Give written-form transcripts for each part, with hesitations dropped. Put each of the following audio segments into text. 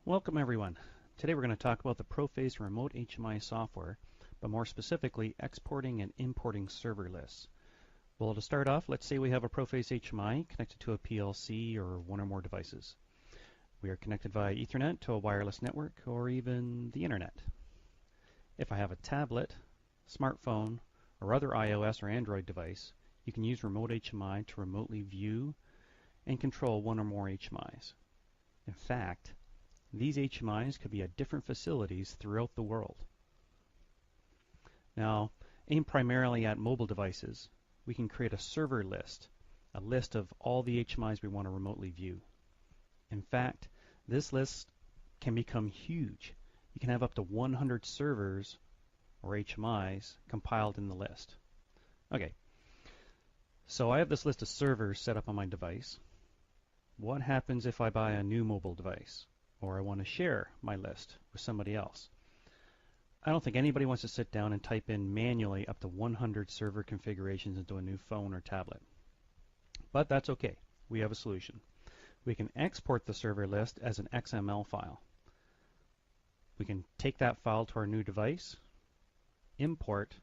Welcome everyone. Today we're going to talk about the Proface remote HMI software, but more specifically exporting and importing server lists. Well, to start off, let's say we have a Proface HMI connected to a PLC or one or more devices. We are connected via Ethernet to a wireless network or even the internet. If I have a tablet, smartphone, or other iOS or Android device, you can use remote HMI to remotely view and control one or more HMIs. In fact, these HMIs could be at different facilities throughout the world. Now, aimed primarily at mobile devices, we can create a server list, a list of all the HMIs we want to remotely view. In fact, this list can become huge. You can have up to 100 servers or HMIs compiled in the list. Okay, so I have this list of servers set up on my device. What happens if I buy a new mobile device? Or I want to share my list with somebody else? I don't think anybody wants to sit down and type in manually up to 100 server configurations into a new phone or tablet. But that's okay. We have a solution. We can export the server list as an XML file. We can take that file to our new device, import,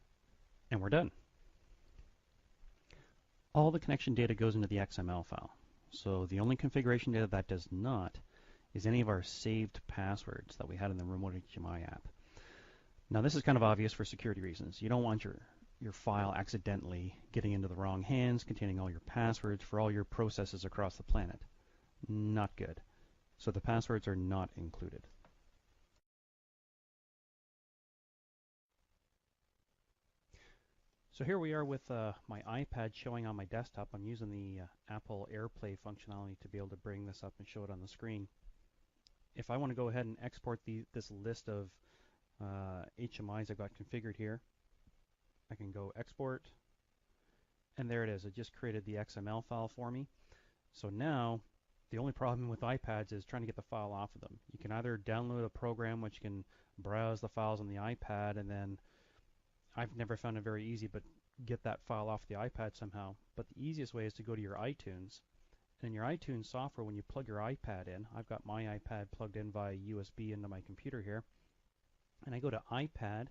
and we're done. All the connection data goes into the XML file. So the only configuration data that does not is any of our saved passwords that we had in the remote HMI app. Now this is kind of obvious for security reasons. You don't want your file accidentally getting into the wrong hands containing all your passwords for all your processes across the planet. Not good. So the passwords are not included. So here we are with my iPad showing on my desktop. I'm using the Apple AirPlay functionality to be able to bring this up and show it on the screen. If I want to go ahead and export this list of HMIs I've got configured here, I can go export, and there it is. It just created the XML file for me. So now, the only problem with iPads is trying to get the file off of them. You can either download a program which can browse the files on the iPad, and then I've never found it very easy, but get that file off the iPad somehow. But the easiest way is to go to your iTunes. And in your iTunes software, when you plug your iPad in, I've got my iPad plugged in via USB into my computer here, and I go to iPad,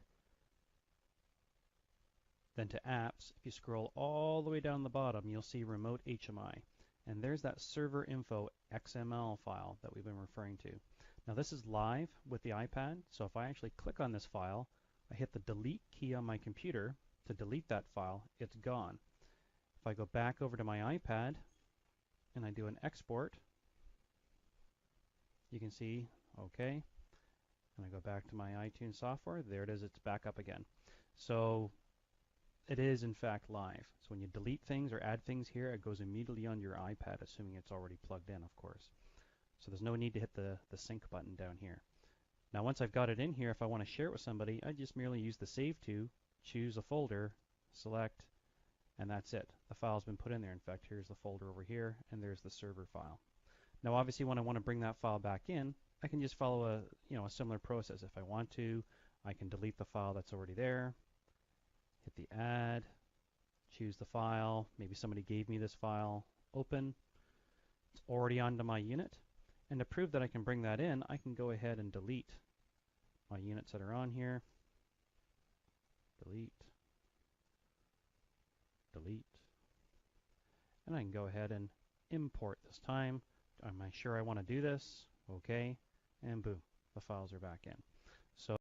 then to Apps. If you scroll all the way down the bottom, you'll see Remote HMI, and there's that server info XML file that we've been referring to. Now this is live with the iPad, so if I actually click on this file, I hit the delete key on my computer to delete that file, it's gone. If I go back over to my iPad, and I do an export, you can see, okay, and I go back to my iTunes software, there it is, it's back up again. So it is in fact live. So when you delete things or add things here, it goes immediately on your iPad, assuming it's already plugged in, of course. So there's no need to hit the sync button down here. Now once I've got it in here, if I want to share it with somebody, I just merely use the Save To, choose a folder, select, and that's it. The file's been put in there. In fact, here's the folder over here, and there's the server file. Now, obviously, when I want to bring that file back in, I can just follow a similar process. If I want to, I can delete the file that's already there, hit the Add, choose the file. Maybe somebody gave me this file. Open. It's already onto my unit. And to prove that I can bring that in, I can go ahead and delete my units that are on here. Delete. Delete, and I can go ahead and import this time. Am I sure I want to do this? Okay, and boom, the files are back in. So